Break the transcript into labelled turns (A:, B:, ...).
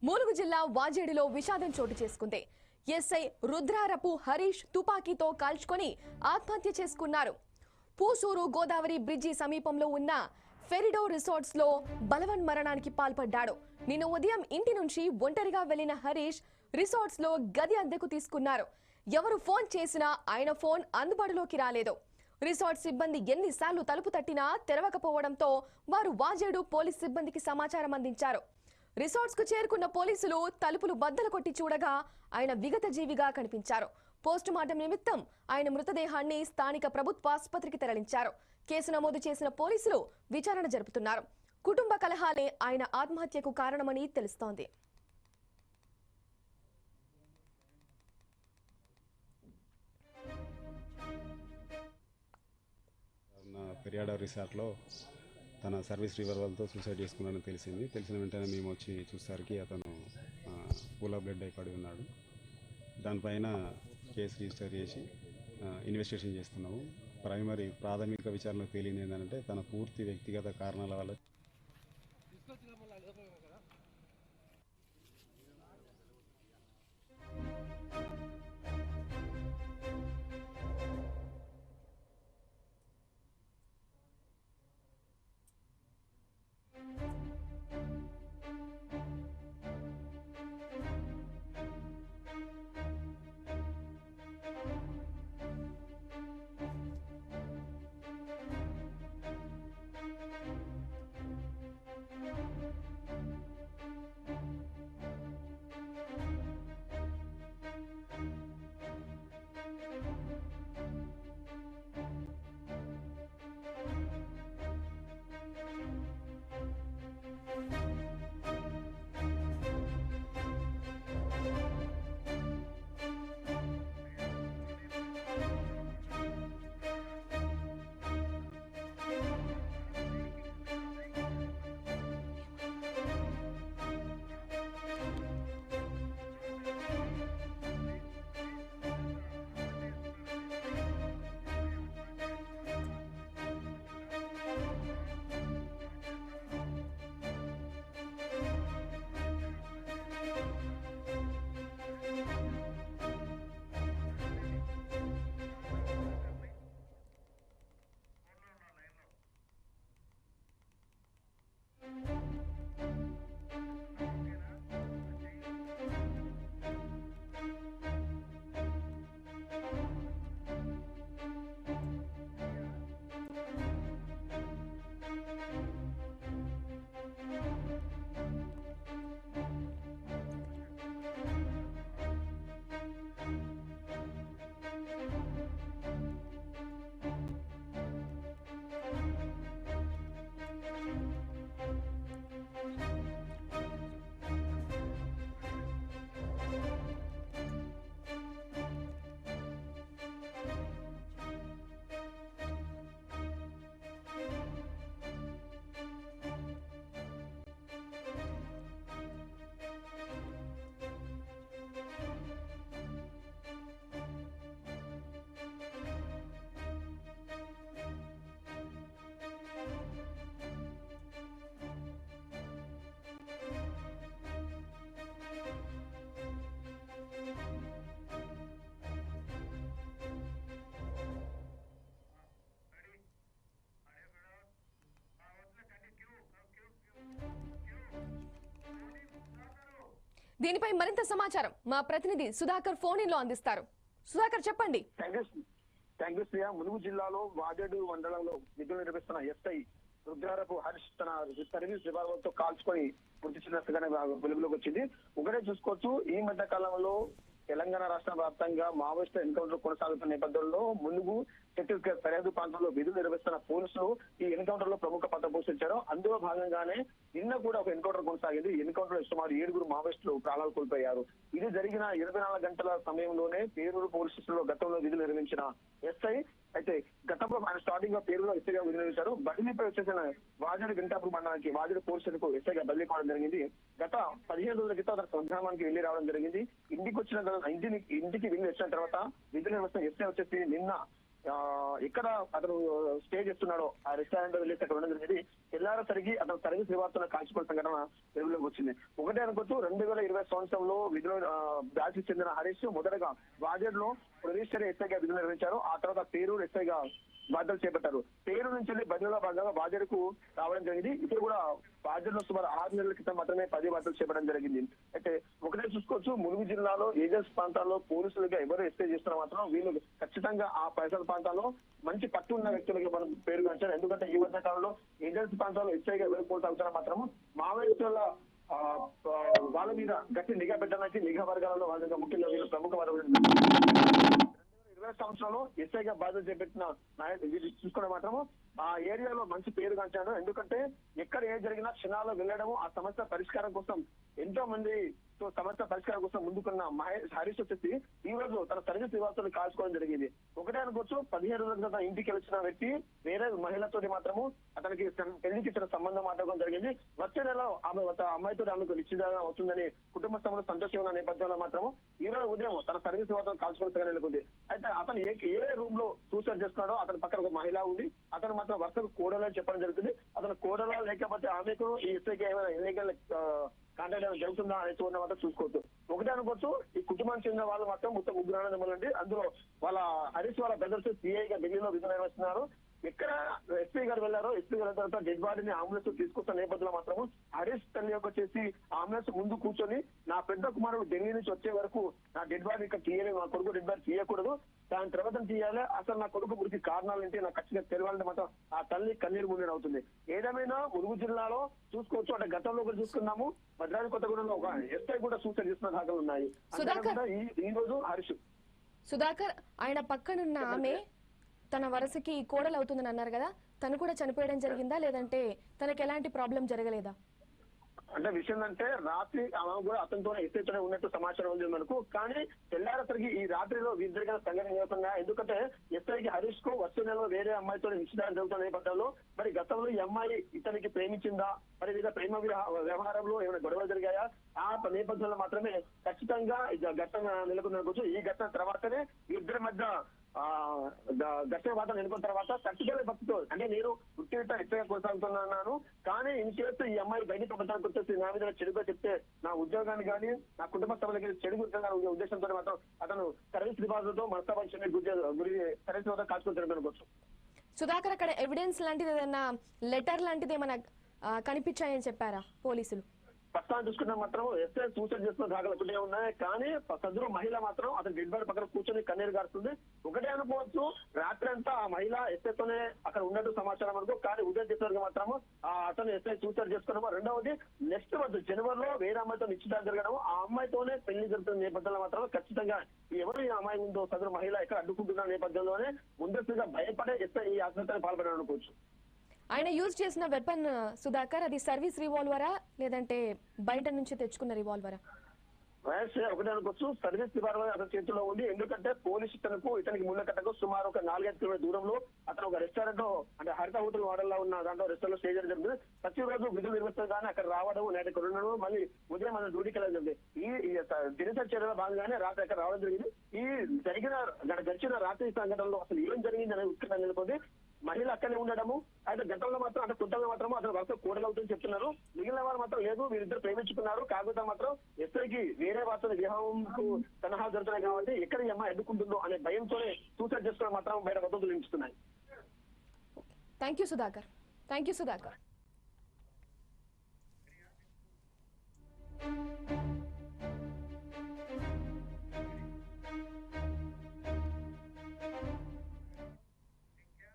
A: ములుగు జిల్లా వాజేడులో విషాదం చోటు చేసుకుంది. ఎస్ఐ రుద్రారపు హరీష్ తుపాకీతో కాల్చుకొని ఆత్మహత్య చేసుకున్నారు. పూసూరు గోదావరి బ్రిడ్జి సమీపంలో ఉన్న ఫెరిడో రిసార్ట్స్ లో బలవన్ మరణానికి పాల్పడ్డాడు. నిన్న ఉదయం ఇంటి నుంచి ఒంటరిగా వెళ్లిన హరీష్ రిసార్ట్స్ లో గది అద్దెకు తీసుకున్నారు. ఎవరు ఫోన్ చేసినా ఆయన ఫోన్ అందుబాటులోకి రాలేదు. రిసార్ట్ సిబ్బంది ఎన్నిసార్లు తలుపు తట్టినా తెరవకపోవడంతో వారు వాజేడు పోలీస్ సిబ్బందికి సమాచారం అందించారు. రిసార్ట్స్ కు చేరుకున్న పోలీసులు తలుపులు బద్దలు కొట్టి చూడగా ఆయన విగత జీవిగా కనిపించారు. పోస్టుమార్టం నిమిత్తం ఆయన మృతదేహాన్ని స్థానిక ప్రభుత్వ ఆసుపత్రికి తరలించారు. కేసు నమోదు చేసిన పోలీసులు విచారణ జరుపుతున్నారు. కుటుంబ కలహాలే ఆయన ఆత్మహత్యకు కారణమని తెలుస్తోంది.
B: పెరియాడ రిసార్ట్లో తన సర్వీస్ రివర్వల్తో సూసైడ్ చేసుకున్నాడని తెలిసిన వెంటనే మేము వచ్చి చూసేసరికి అతను పూల్ ఆఫ్ బ్లడ్ అయి పడి ఉన్నాడు. దానిపైన కేసు రిజిస్టర్ చేసి ఇన్వెస్టిగేషన్ చేస్తున్నాము. ప్రాథమిక విచారణలో తేలింది ఏంటంటే తన పూర్తి వ్యక్తిగత కారణాల వల్ల
A: దీనిపై మరింత సమాచారం మా ప్రతినిధి సుధాకర్ ఫోన్ ఇన్ లో అందిస్తారు. సుధాకర్ చెప్పండి.
C: Thank you Sriya. ములుగు జిల్లాలో వాజేడు మండలంలో విధులు నిర్వహిస్తున్న ఎస్ఐ రుద్రారపు హరీష్ తన సర్వీస్ రివాల్వర్తో కాల్చుకొని మృతి చెందినట్టుగానే వెలుగులోకి వచ్చింది. ఒకటే చూసుకోవచ్చు, ఈ మధ్య కాలంలో తెలంగాణ రాష్ట్ర వ్యాప్తంగా మావోయిస్టు ఎన్కౌంటర్ కొనసాగుతున్న నేపథ్యంలో ములుగు ఛత్తీస్గఢ్ సరిహద్దు ప్రాంతంలో విధులు నిర్వహిస్తున్న పోలీసులు ఈ ఎన్కౌంటర్ లో ప్రముఖ పాత్ర పోషించారు. అందులో భాగంగానే నిన్న కూడా ఒక ఎన్కౌంటర్ కొనసాగింది. ఎన్కౌంటర్ లో సుమారు 7 మావోయిస్టులు ప్రాణాలు కోల్పోయారు. ఇది జరిగిన 24 గంటల సమయంలోనే పేరూరు పోలీస్ స్టేషన్ లో గతంలో విధులు నిర్వహించిన ఎస్ఐ అయితే గతంలో ఆయన స్టార్టింగ్ లో పేరులో ఎస్ఐగా విధులు నిర్వహించారు. బదిలీపై వచ్చేసిన వాజేడు వెంకటాపురం మండలానికి వాజేడు పోలీస్ స్టేషన్ కు ఎస్ఐగా బదిలీ కావడం జరిగింది. గత 15 రోజుల క్రితం అతను స్వగ్రామానికి వెళ్లి రావడం జరిగింది. ఇంటికి వెళ్ళి వచ్చిన తర్వాత విధులు నిర్వహిస్తున్న ఎస్ఐ వచ్చేసి నిన్న ఎక్కడ అతను స్టే చేస్తున్నాడో ఆ రెస్టారెంట్ వెళ్ళేసి అక్కడ ఉండడం జరిగింది. తెల్లారేసరికి అతను సర్వీస్ రివార్డుతో కాల్చుకున్న సంఘటన వెలుగులోకి వచ్చింది. ఒకటే అనుకోవచ్చు 2020 సంవత్సరంలో విధులు బ్యాచ్ చెందిన హరీష్ మొదటగా వాజేడ్ లో ప్రొవిషనరీ ఎస్ఐగా విధులు నిర్వహించారు. ఆ తర్వాత పేరూరు ఎస్ఐగా బాధ్యతలు చేపట్టారు. పేరు నుంచి వెళ్ళి బదిలీలో భాగంగా బాధ్యతకు రావడం జరిగింది. ఇప్పుడు కూడా బాధ్యతలో సుమారు 6 నెలల క్రితం మాత్రమే 10 బాధ్యతలు చేపట్టడం జరిగింది. అయితే ఒకటే చూసుకోవచ్చు, ములుగు జిల్లాలో ఏజెన్సీ ప్రాంతాల్లో పోలీసులుగా ఎవరు ఎస్ఐ చేస్తున్నా మాత్రం వీళ్ళు ఖచ్చితంగా ఆ పరిసర ప్రాంతాల్లో మంచి పట్టు ఉన్న వ్యక్తులుగా మనం పేరుగాంచారు. ఎందుకంటే ఈ మధ్య కాలంలో ఏజెన్సీ ప్రాంతాల్లో ఎస్ఐగా ఎవరు పోతాగుతున్నా మాత్రం మావోయిస్టుల వాళ్ళ మీద గట్టి నిఘా పెట్టడానికి నిఘా వర్గాలలో వాళ్ళ ముఖ్యంగా వీళ్ళు ప్రముఖ వర్గాలు 2020 సంవత్సరంలో ఎస్ఐగా బాధ్యత చేపట్టిన చూసుకునే మాత్రము ఆ ఏరియాలో మంచి పేరు గాంచాడు. ఎందుకంటే ఎక్కడ ఏం జరిగినా క్షణాల్లో వెళ్ళడము, ఆ సమస్య పరిష్కారం కోసం ఎంతో మంది సమస్య పరిష్కారం కోసం ముందుకున్న హరీష్ వచ్చేసి ఈ రోజు తన సర్వీస్ నివాసాలు కాల్చుకోవడం జరిగింది. ఒకటే అనుకోవచ్చు, 15 రోజుల క్రితం ఇంటికి వచ్చిన వ్యక్తి వేరే మహిళతో మాత్రము అతనికి పెళ్లికి ఇచ్చిన సంబంధం మాట్లాడడం జరిగింది. వచ్చే నెల ఆమె అమ్మాయితో ఆమెకు నిశ్చితంగా అవుతుందని కుటుంబ సభ్యులు సంతోషంగా ఉన్న నేపథ్యంలో మాత్రము ఈ రోజు ఉదయం తన సర్వీస్ నివాసాలు కాల్చుకోవడం నెలకొంది. అయితే అతను ఏ రూమ్ లో సూసైడ్ చేస్తున్నాడో అతని పక్కన ఒక మహిళ ఉంది. అతను మాత్రం వరుసకు కోడలని చెప్పడం జరుగుతుంది. అతను కోడలా లేకపోతే ఆమెకు ఈ ఎస్ఐకి ఏమైనా ఇల్లీగల్ కాంటాక్ట్ ఏమైనా జరుగుతుందా అనేది చూడడం మాత్రం చూసుకోవచ్చు. ఒకటే అనుకోవచ్చు, ఈ కుటుంబానికి చెందిన వాళ్ళు మాత్రం మొత్తం 3 ఆనందములండి. అందులో వాళ్ళ హరీష్ వాళ్ళ బ్రదర్స్ సిఐగా ఢిల్లీలో విధులు నిర్వహిస్తున్నారు. ఎక్కడ ఎస్పీ గారు వెళ్లారో, ఎస్పీ గారి తర్వాత డెడ్ బాడీని అంబులెన్స్ తీసుకొస్తున్న నేపథ్యంలో మాత్రం హరీష్ తల్లి వచ్చేసి అంబులెన్స్ ముందు కూర్చొని నా పెద్ద కుమారుడు ఢిల్లీ నుంచి వచ్చే వరకు నా డెడ్ బాడీ ఇక్కడ తీయలేదు, నా కొడుకు డెడ్ బాడీ తీయకూడదు, దాని తర్వాత తీయాలి, అసలు నా కొడుకు గురించి కారణాలు ఏంటి నాకు ఖచ్చితంగా తెలియాలంటే మాత్రం ఆ తల్లి కన్నీరు మున్నీరు అవుతుంది. ఏదేమైనా ములుగు జిల్లాలో చూసుకోవచ్చు, అంటే గతంలో కూడా చూసుకున్నాము, భద్రాద్రి కొత్తగూడెంలో ఒక ఎస్ఐ కూడా సూసైడ్ చేస్తున్న దాఖలు ఉన్నాయి. ఈ రోజు హరీష్
A: సుధాకర్ ఆయన పక్కనున్న ఆమె తన వరసకి కోడలు అవుతుందని అన్నారు కదా, తను కూడా చనిపోయడం జరిగిందా లేదంటే తనకి ఎలాంటి ప్రాబ్లం జరగలేదా?
C: అంటే విషయం అంటే రాత్రి ఆమె కూడా అతనితోనే ఎస్ఐతోనే ఉన్నట్టు సమాచారం ఉంది మనకు. కానీ తెల్లారేసరికి ఈ రాత్రిలో జరిగిన సంఘటన లేకుండా, ఎందుకంటే ఎస్ఐకి హరీష్ కు వచ్చే నెలలో వేరే అమ్మాయితో నిశ్చితార్థం జరుగుతున్న నేపథ్యంలో మరి గతంలో ఈ అమ్మాయి ఇతనికి ప్రేమించిందా, మరి లేదా ప్రేమ వ్యవహారంలో ఏమైనా గొడవలు జరిగాయా, ఆ నేపథ్యంలో మాత్రమే ఖచ్చితంగా ఘటన నెలకొందనుకోవచ్చు. ఈ ఘటన తర్వాతనే ఇద్దరి మధ్య ఘటన వార్త నెలకొన్న తర్వాత ఖచ్చితంగా భక్తితో అంటే నేను వృత్తిగత ఎస్ఐగా కొనసాగుతున్నాను, కానీ ఇన్ కేసు ఈ అమ్మాయి బయట ప్రపంచానికి వచ్చేసి నా మీద చెడుగా చెప్తే నా ఉద్యోగాన్ని కానీ నా కుటుంబ సభ్యులకి చెడు ఉద్దేశంతో మాత్రం అతను సర్వీస్ నివాసంతో మనస్తాపంచాన్ని గురి సర్వీస్ నివాసం కాల్చుకుంటారు అనుకోవచ్చు.
A: సుధాకర్ అక్కడ ఎవిడెన్స్ లాంటిది ఏదైనా లెటర్ లాంటిది ఏమైనా కనిపించాయని చెప్పారా పోలీసులు?
C: ప్రస్తుతం చూసుకున్నా మాత్రం ఎస్ఐ సూసైడ్ చేస్తున్న దాఖలు ఒకటే ఉన్నాయి. కానీ సదరు మహిళ మాత్రం అతను డెడ్ బాడీ పక్కన కూర్చొని కన్నీరు గారుతుంది. ఒకటే అనుకోవచ్చు, రాత్రి అంతా ఆ మహిళ ఎస్ఐతోనే అక్కడ ఉన్నట్టు సమాచారం అనుకో, కానీ ఉదయం చేసేవారికి మాత్రం అతను ఎస్ఐ సూసైడ్ చేసుకున్నాము. రెండవది నెక్స్ట్ మంత్ జనవరిలో వేరే అమ్మాయితో నిశ్చితార్థం జరగడం, ఆ అమ్మాయితోనే పెళ్లి జరుగుతున్న నేపథ్యంలో మాత్రం ఖచ్చితంగా ఎవరు ఈ అమ్మాయి ఉందో సదరు మహిళ ఎక్కడ అడ్డుకుంటున్న నేపథ్యంలోనే ముందస్తుగా భయపడే ఎస్ఐ ఈ ఆత్మహత్యను పాల్పడారు అనుకోవచ్చు.
A: ఆయన యూజ్ చేసిన వెపన్ సుధాకర్ అది సర్వీస్ రివాల్వరా లేదంటే బయట నుంచి తెచ్చుకున్న రివాల్వరా?
C: ఒకటే అనుకోవచ్చు, సర్వీస్ రివాల్వర్ అతని చేతిలో ఉంది. ఎందుకంటే పోలీసు ఇతనికి ముందకట్టకు సుమారు ఒక 4-5 కిలోమీటర్ దూరంలో అతను ఒక రెస్టారెంట్ అంటే హరిత హోటల్ వాడల్లో ఉన్న దాంట్లో రెస్టారెంట్ స్టే చేయడం జరిగింది. ప్రతిరోజు విధులు నిర్వహిస్తారు కానీ అక్కడ రావడం నేటి ఉండడం, మళ్ళీ ఉదయం మన డ్యూటీకి వెళ్ళడం జరిగింది. ఈ దినచర్య చర్యలో భాగంగానే రాత్రి అక్కడ రావడం జరిగింది. ఈ గడిచిన రాత్రి సంఘటనలో అసలు ఏం జరిగింది అనే ఉత్కంఠ నెలకొంది. మహిళ అక్కడే ఉండడము, అయితే గతంలో మాత్రం అంటే కుటుంబంలో మాత్రం అతను వరుస కూడలవుతుందని చెప్తున్నారు. మిగిలిన వారు మాత్రం లేదు, వీరిద్దరు ప్రేమించుకున్నారు, కాకపోతే మాత్రం ఎస్ఐకి వేరే వార్తలు వివాహంకు సలహా జరుగుతున్నాయి కాబట్టి ఎక్కడ ఈ అమ్మాయి అడ్డుకుంటుందో అనే భయంతోనే సూసైడ్ చేసుకోవడం మాత్రం బయట వద్దతులు నిలుస్తున్నాయి.
A: Thank you Sudhakar.